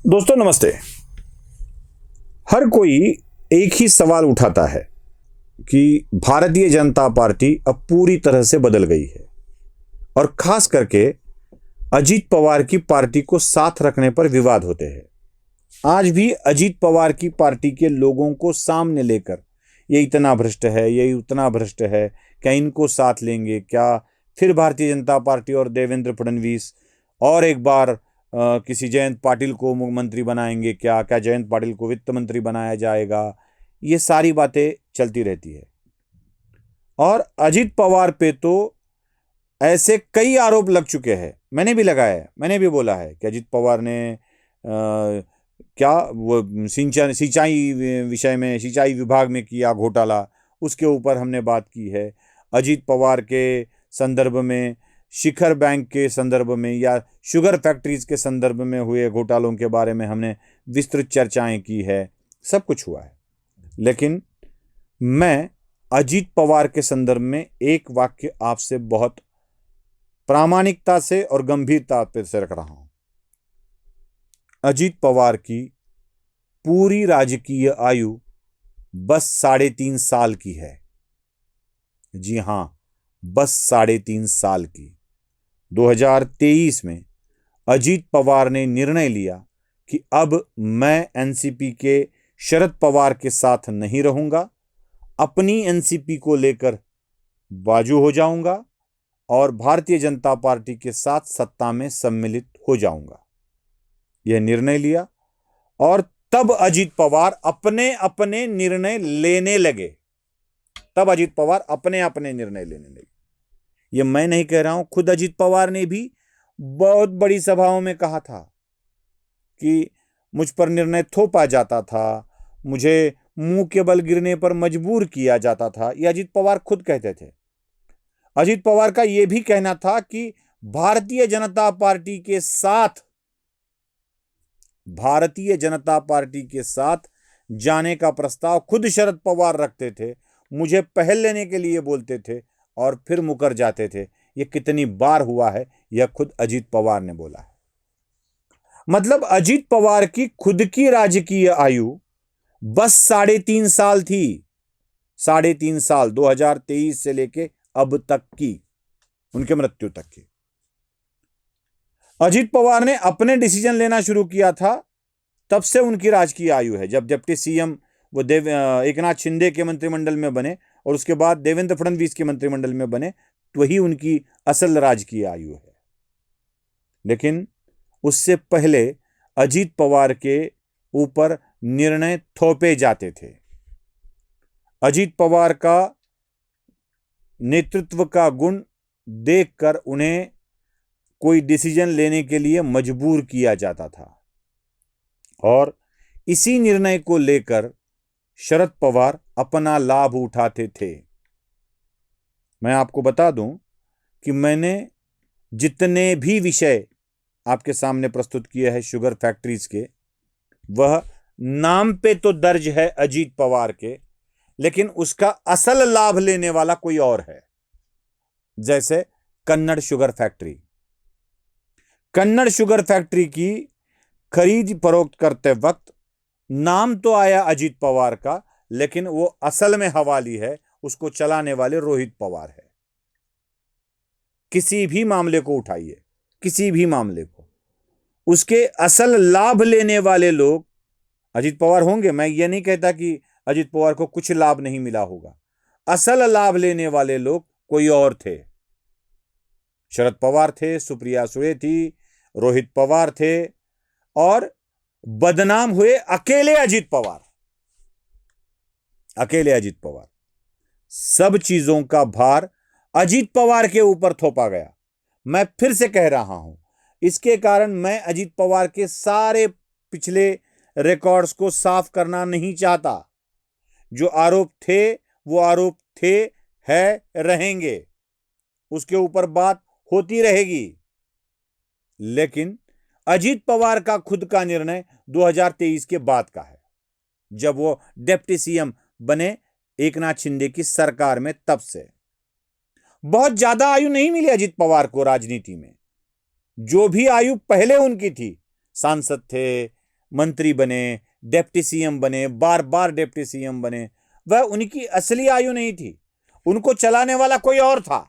दोस्तों नमस्ते। हर कोई एक ही सवाल उठाता है कि भारतीय जनता पार्टी अब पूरी तरह से बदल गई है और खास करके अजीत पवार की पार्टी को साथ रखने पर विवाद होते हैं। आज भी अजीत पवार की पार्टी के लोगों को सामने लेकर ये इतना भ्रष्ट है, ये उतना भ्रष्ट है, क्या इनको साथ लेंगे, क्या फिर भारतीय जनता पार्टी और देवेंद्र फडणवीस और एक बार किसी जयंत पाटिल को मंत्री बनाएंगे, क्या क्या जयंत पाटिल को वित्त मंत्री बनाया जाएगा। ये सारी बातें चलती रहती है और अजीत पवार पे तो ऐसे कई आरोप लग चुके हैं। मैंने भी लगाया है, मैंने भी बोला है कि अजीत पवार ने क्या वो सिंचाई विषय में, सिंचाई विभाग में किया घोटाला, उसके ऊपर हमने बात की है। अजीत पवार के संदर्भ में, शिखर बैंक के संदर्भ में या शुगर फैक्ट्रीज के संदर्भ में हुए घोटालों के बारे में हमने विस्तृत चर्चाएं की है। सब कुछ हुआ है, लेकिन मैं अजीत पवार के संदर्भ में एक वाक्य आपसे बहुत प्रामाणिकता से और गंभीरता से रख रहा हूं। अजीत पवार की पूरी राजकीय आयु बस 3.5 साल की है। जी हां, बस 3.5 साल की। 2023 में अजीत पवार ने निर्णय लिया कि अब मैं एनसीपी के शरद पवार के साथ नहीं रहूंगा, अपनी एनसीपी को लेकर बाजू हो जाऊंगा और भारतीय जनता पार्टी के साथ सत्ता में सम्मिलित हो जाऊंगा। यह निर्णय लिया और तब अजीत पवार अपने अपने निर्णय लेने लगे। ये मैं नहीं कह रहा हूं, खुद अजीत पवार ने भी बहुत बड़ी सभाओं में कहा था कि मुझ पर निर्णय थोपा जाता था, मुझे मुंह के बल गिरने पर मजबूर किया जाता था। ये अजीत पवार खुद कहते थे। अजीत पवार का यह भी कहना था कि भारतीय जनता पार्टी के साथ जाने का प्रस्ताव खुद शरद पवार रखते थे, मुझे पहल लेने के लिए बोलते थे और फिर मुकर जाते थे। यह कितनी बार हुआ है, यह खुद अजीत पवार ने बोला है। मतलब अजीत पवार की खुद की राजकीय आयु बस 3.5 साल थी। 3.5 साल, 2023 से लेके अब तक की, उनके मृत्यु तक की। अजीत पवार ने अपने डिसीजन लेना शुरू किया था, तब से उनकी राजकीय आयु है। जब डिप्टी सीएम वो एकनाथ शिंदे के मंत्रिमंडल में बने और उसके बाद देवेंद्र फडणवीस के मंत्रिमंडल में बने, तो वही उनकी असल राजकीय आयु है। लेकिन उससे पहले अजीत पवार के ऊपर निर्णय थोपे जाते थे। अजीत पवार का नेतृत्व का गुण देखकर उन्हें कोई डिसीजन लेने के लिए मजबूर किया जाता था और इसी निर्णय को लेकर शरद पवार अपना लाभ उठाते थे। मैं आपको बता दूं कि मैंने जितने भी विषय आपके सामने प्रस्तुत किए हैं शुगर फैक्ट्रीज के, वह नाम पे तो दर्ज है अजीत पवार के, लेकिन उसका असल लाभ लेने वाला कोई और है। जैसे कन्नड़ शुगर फैक्ट्री की खरीद फरोख्त करते वक्त नाम तो आया अजीत पवार का, लेकिन वो असल में हवाली है, उसको चलाने वाले रोहित पवार है। किसी भी मामले को उठाइए, किसी भी मामले को, उसके असल लाभ लेने वाले लोग अजीत पवार होंगे। मैं ये नहीं कहता कि अजीत पवार को कुछ लाभ नहीं मिला होगा। असल लाभ लेने वाले लोग कोई और थे। शरद पवार थे, सुप्रिया सुळे थी, रोहित पवार थे और बदनाम हुए अकेले अजीत पवार। सब चीजों का भार अजीत पवार के ऊपर थोपा गया। मैं फिर से कह रहा हूं, इसके कारण मैं अजीत पवार के सारे पिछले रिकॉर्ड्स को साफ करना नहीं चाहता। जो आरोप थे वो आरोप थे, है, रहेंगे, उसके ऊपर बात होती रहेगी। लेकिन अजीत पवार का खुद का निर्णय 2023 के बाद का है, जब वो डिप्टी सीएम बने एकनाथ शिंदे की सरकार में। तब से बहुत ज्यादा आयु नहीं मिली अजीत पवार को राजनीति में। जो भी आयु पहले उनकी थी, सांसद थे, मंत्री बने, डिप्टी सीएम बने, बार बार डिप्टी सीएम बने, वह उनकी असली आयु नहीं थी। उनको चलाने वाला कोई और था,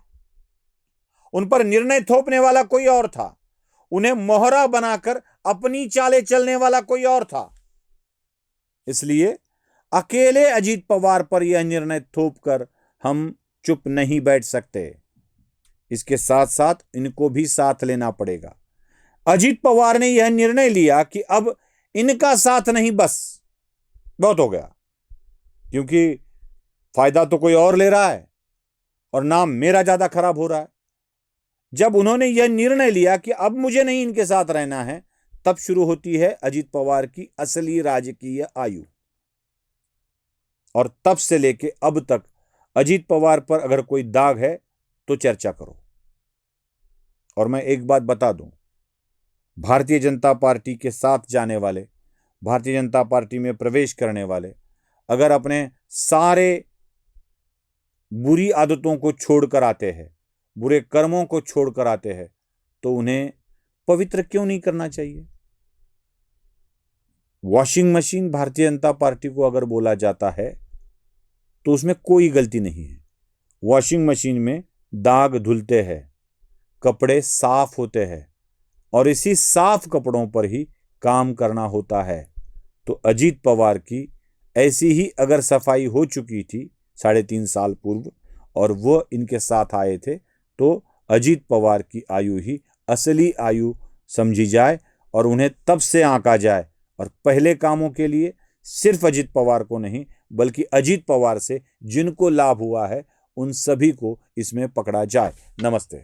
उन पर निर्णय थोपने वाला कोई और था, उन्हें मोहरा बनाकर अपनी चालें चलने वाला कोई और था। इसलिए अकेले अजीत पवार पर यह निर्णय थोपकर हम चुप नहीं बैठ सकते। इसके साथ साथ इनको भी साथ लेना पड़ेगा। अजीत पवार ने यह निर्णय लिया कि अब इनका साथ नहीं, बस बहुत हो गया, क्योंकि फायदा तो कोई और ले रहा है और नाम मेरा ज्यादा खराब हो रहा है। जब उन्होंने यह निर्णय लिया कि अब मुझे नहीं इनके साथ रहना है, तब शुरू होती है अजीत पवार की असली राजकीय आयु। और तब से लेके अब तक अजीत पवार पर अगर कोई दाग है तो चर्चा करो। और मैं एक बात बता दूं, भारतीय जनता पार्टी के साथ जाने वाले, भारतीय जनता पार्टी में प्रवेश करने वाले अगर अपने सारे बुरी आदतों को छोड़कर आते हैं, बुरे कर्मों को छोड़कर आते हैं, तो उन्हें पवित्र क्यों नहीं करना चाहिए? Washing machine Bharatiya Janata party को अगर बोला जाता है तो उसमें कोई गलती नहीं है। वॉशिंग मशीन में दाग धुलते हैं, कपड़े साफ होते हैं और इसी साफ कपड़ों पर ही काम करना होता है। तो अजीत पवार की ऐसी ही अगर सफाई हो चुकी थी 3.5 साल पूर्व और वो इनके साथ आए थे, तो अजीत पवार की आयु ही असली आयु समझी जाए और उन्हें तब से आंका जाए और पहले कामों के लिए सिर्फ अजीत पवार को नहीं बल्कि अजीत पवार से जिनको लाभ हुआ है उन सभी को इसमें पकड़ा जाए। नमस्ते।